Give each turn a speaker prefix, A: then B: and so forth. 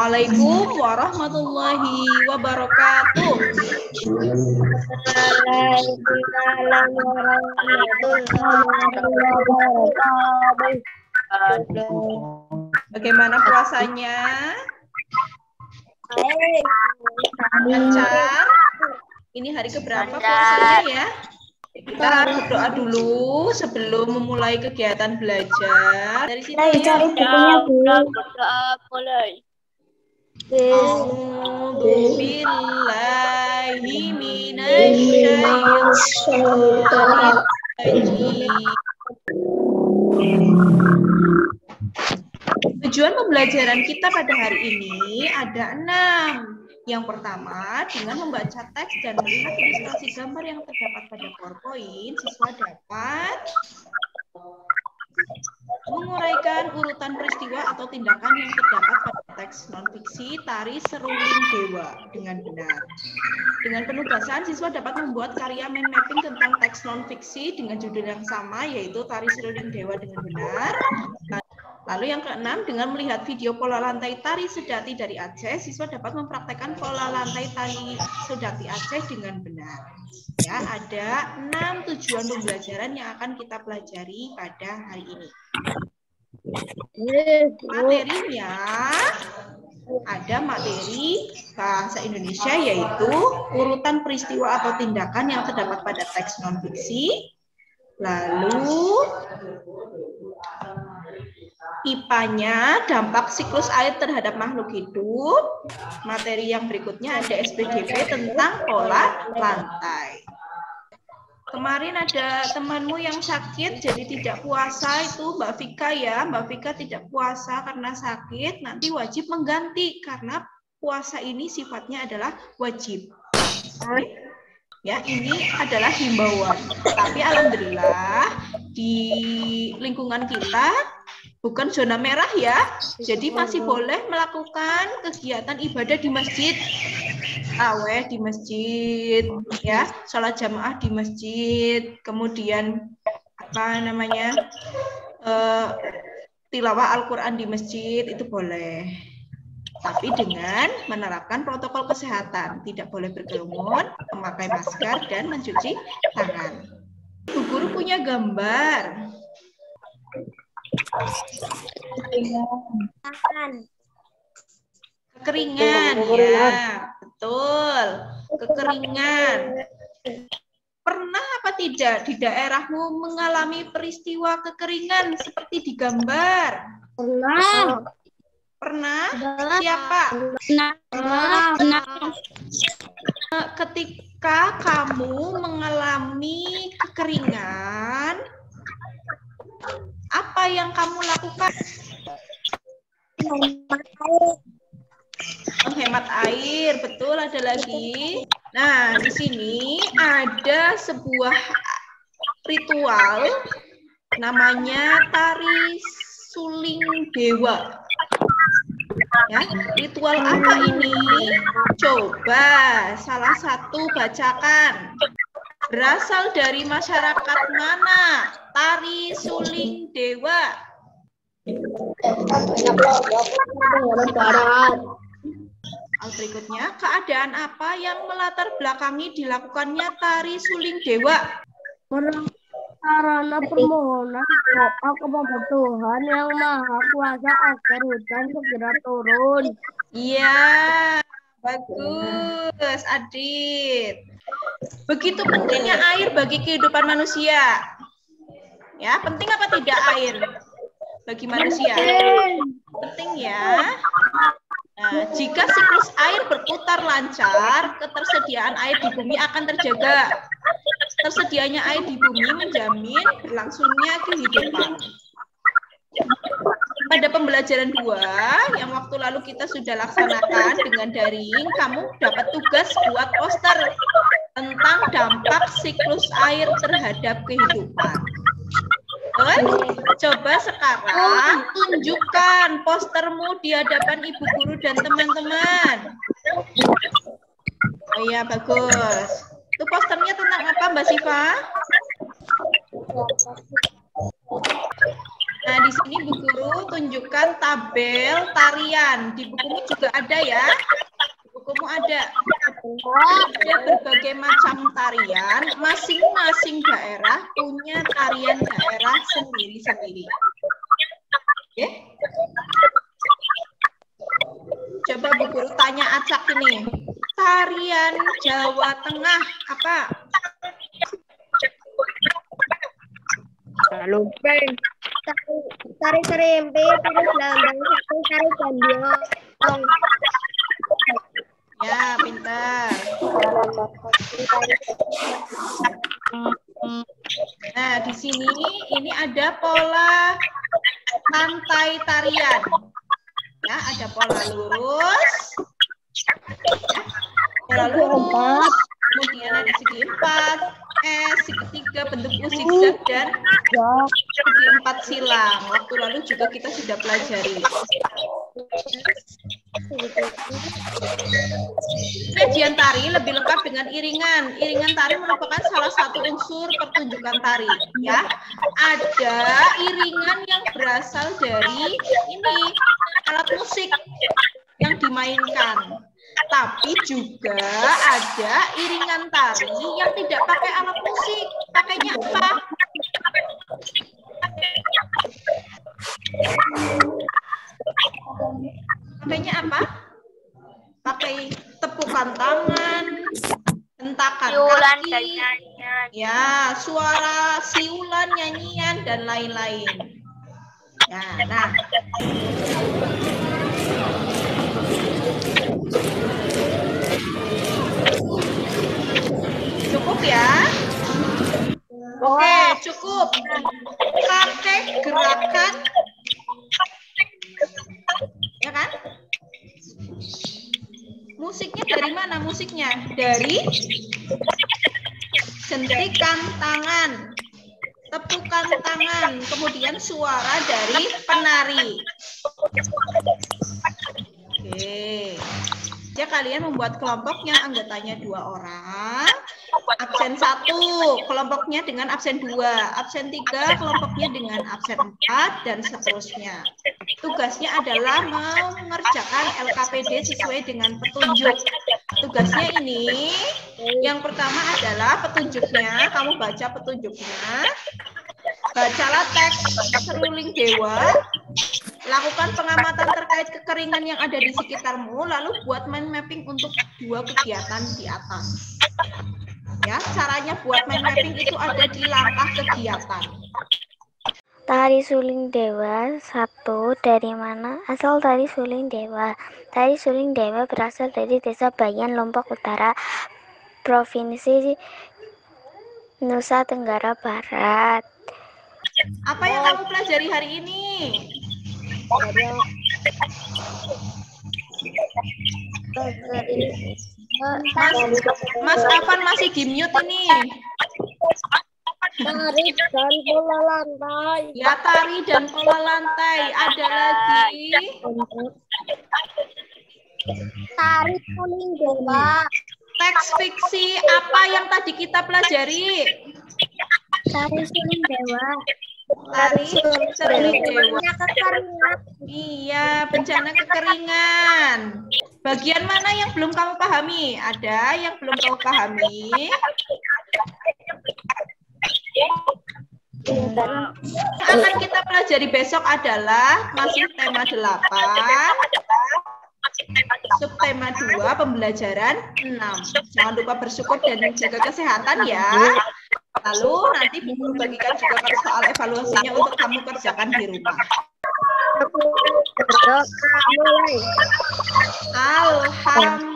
A: Assalamualaikum warahmatullahi wabarakatuh.
B: Waalaikumsalam warahmatullahi wabarakatuh.
A: Bagaimana puasanya? Lancar? Ini hari keberapa puasanya ya? Kita berdoa dulu sebelum memulai kegiatan belajar. Dari situ ya.
B: Berdoa mulai.
A: A'udzu billahi minasyaitonir rajim. Tujuan pembelajaran kita pada hari ini ada 6. Yang pertama, dengan membaca teks dan melihat ilustrasi gambar yang terdapat pada PowerPoint, siswa dapat menguraikan urutan peristiwa atau tindakan yang terdapat pada teks non-fiksi Tari Seruling Dewa dengan benar. Dengan penugasan, siswa dapat membuat karya mind mapping tentang teks non-fiksi dengan judul yang sama, yaitu Tari Seruling Dewa dengan benar. Lalu yang keenam, dengan melihat video pola lantai tari Sedati dari Aceh, siswa dapat mempraktekkan pola lantai tari Sedati Aceh dengan benar. Ya, ada 6 tujuan pembelajaran yang akan kita pelajari pada hari ini. Materinya ada materi bahasa Indonesia, yaitu urutan peristiwa atau tindakan yang terdapat pada teks non-fiksi. Lalu IPA-nya dampak siklus air terhadap makhluk hidup. Materi yang berikutnya ada SPGP tentang pola lantai. Kemarin ada temanmu yang sakit jadi tidak puasa, itu Mbak Vika ya. Mbak Vika tidak puasa karena sakit, nanti wajib mengganti karena puasa ini sifatnya adalah wajib. Ya, ini adalah himbauan. Tapi alhamdulillah di lingkungan kita bukan zona merah ya, jadi masih boleh melakukan kegiatan ibadah di masjid, aweh di masjid, ya, sholat jamaah di masjid, kemudian tilawah Al-Quran di masjid itu boleh, tapi dengan menerapkan protokol kesehatan, tidak boleh berkerumun, memakai masker dan mencuci tangan. Bu guru punya gambar. Kekeringan, ya, betul. Kekeringan. Pernah apa tidak di daerahmu mengalami peristiwa kekeringan seperti di gambar?
B: Pernah.
A: Pernah? Siapa?
B: Pernah.
A: Ketika kamu mengalami kekeringan, apa yang kamu lakukan? Menghemat air, betul, ada lagi. Nah, di sini ada sebuah ritual namanya Tari Suling Dewa. Ya, ritual apa ini? Coba salah satu bacakan. Berasal dari masyarakat mana Tari Suling Dewa? Berikutnya, keadaan apa yang melatar belakangi dilakukannya Tari Suling Dewa?
B: Karena permohonan doa kepada Tuhan yang Maha Kuasa agar hujan segera turun.
A: Iya, bagus, Adit. Begitu pentingnya air bagi kehidupan manusia. Ya, penting apa tidak air bagi manusia? Penting ya. Nah, jika siklus air berputar lancar, ketersediaan air di bumi akan terjaga. Tersedianya air di bumi menjamin berlangsungnya kehidupan. Pada pembelajaran 2 yang waktu lalu kita sudah laksanakan dengan daring, kamu dapat tugas buat poster tentang dampak siklus air terhadap kehidupan. Coba sekarang tunjukkan postermu di hadapan ibu guru dan teman-teman. Oh iya, bagus. Itu posternya tentang apa, Mbak Siva? Nah, di sini Bu Guru tunjukkan tabel tarian. Di bukumu juga ada ya? Di bukumu ada. Ada berbagai macam tarian, masing-masing daerah punya tarian daerah sendiri-sendiri. Oke? Coba Bu Guru tanya acak ini. Tarian Jawa Tengah apa?
B: Lumping. Tari serimpi, tari gelambang, tari gambiong.
A: Ya, pintar. Nah, di sini ini ada pola lantai tarian. Ya, ada pola lurus. Pola lurus. Kemudian ada segi 4. Segitiga bentuk U zigzag dan segi 4 silang. Waktu lalu juga kita sudah pelajari. Kajian tari lebih lengkap dengan iringan. Iringan tari merupakan salah satu unsur pertunjukan tari. Ya, ada iringan yang berasal dari ini alat musik yang dimainkan. Tapi juga ada iringan tari yang tidak pakai alat musik. Pakainya apa? Pakainya apa? Pakai tepukan tangan, hentakan kaki, ya, suara siulan, nyanyian, dan lain-lain. Ya, nah. Cukup ya? Oke, cukup. Pakai gerakan, ya kan? Musiknya dari mana? Musiknya dari jentikan tangan, tepukan tangan, kemudian suara dari penari. Oke. Ya, kalian membuat kelompoknya, anggotanya 2 orang. Absen 1, kelompoknya dengan absen 2. Absen 3, kelompoknya dengan absen 4, dan seterusnya. Tugasnya adalah mengerjakan LKPD sesuai dengan petunjuk. Tugasnya ini, yang pertama adalah petunjuknya. Kamu baca petunjuknya. Bacalah teks Seruling Dewa. Lakukan pengamatan terkait kekeringan yang ada di sekitarmu, lalu buat mind mapping untuk 2 kegiatan di atas. Ya, caranya buat mind mapping itu ada di langkah kegiatan.
C: Tari Suling Dewa 1. Dari mana asal tari Suling Dewa? Tari Suling Dewa berasal dari Desa Bayan, Lombok Utara, Provinsi Nusa Tenggara Barat.
A: Apa yang kamu pelajari hari ini? Mas Afan masih di mute ini.
B: Tari dan pola lantai.
A: Ya, tari dan pola lantai. Ada lagi.
B: Tari Suling Dewa.
A: Teks fiksi apa yang tadi kita pelajari?
B: Tari Suling Dewa.
A: Tari Suling Dewa.
B: Kekeringan.
A: Iya, bencana kekeringan. Bagian mana yang belum kamu pahami? Ada yang belum kamu pahami? Akan kita pelajari besok adalah masih tema 8, subtema 2, pembelajaran 6. Jangan lupa bersyukur dan menjaga kesehatan ya. Lalu nanti Bu bagikan juga soal evaluasinya untuk kamu kerjakan di rumah. Alhamdulillah.